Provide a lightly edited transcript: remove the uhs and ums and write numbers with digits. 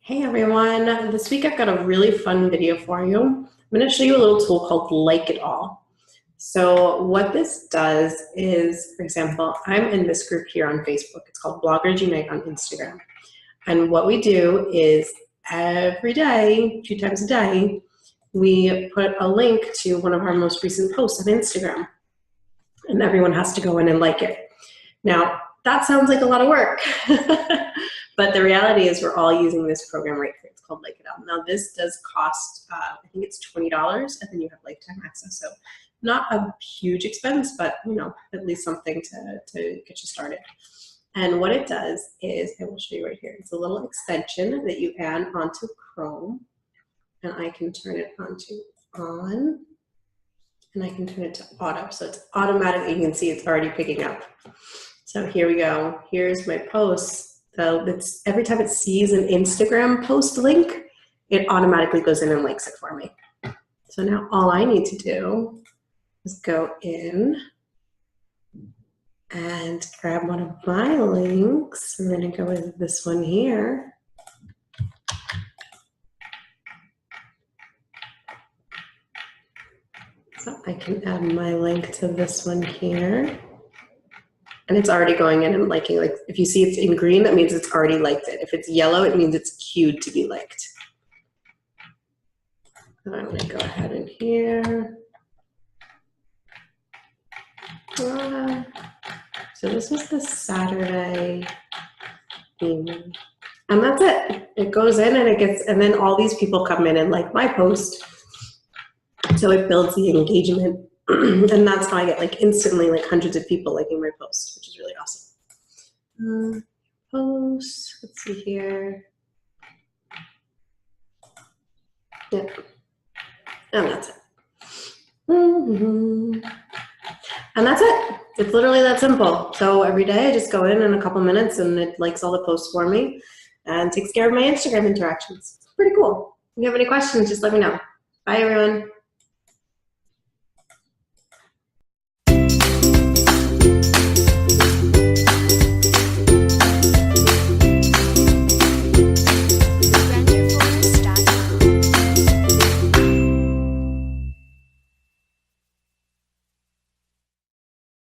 Hey everyone, this week I've got a really fun video for you. I'm going to show you a little tool called LikeItAll. So what this does is, for example, I'm in this group here on Facebook. It's called Bloggers Unite on Instagram. And what we do is every day, 2 times a day, we put a link to one of our most recent posts on Instagram. And everyone has to go in and like it. Now, that sounds like a lot of work. But the reality is we're all using this program right here. It's called LikeItAll. Now this does cost, I think it's $20, and then you have lifetime access. So not a huge expense, but at least something to get you started. And what it does is, I will show you right here. It's a little extension that you add onto Chrome, and I can turn it onto on, and I can turn it to auto. So it's automatic. You can see it's already picking up. So here we go. Here's my post. So it's, every time it sees an Instagram post link, it automatically goes in and likes it for me. So now all I need to do is go in and grab one of my links. We're going to go with this one here. So I can add my link to this one here. And it's already going in and liking. Like if you see it's in green, that means it's already liked it. If it's yellow, it means it's queued to be liked. And I'm going to go ahead in here. So this was the Saturday evening. And that's it. It goes in and it gets, and then all these people come in and like my post. So it builds the engagement. And that's how I get like instantly like hundreds of people liking my post, which is really awesome. Post, let's see here. Yeah, and that's it. And that's it. It's literally that simple. So every day I just go in a couple minutes and it likes all the posts for me and takes care of my Instagram interactions. It's pretty cool. If you have any questions, just let me know. Bye everyone.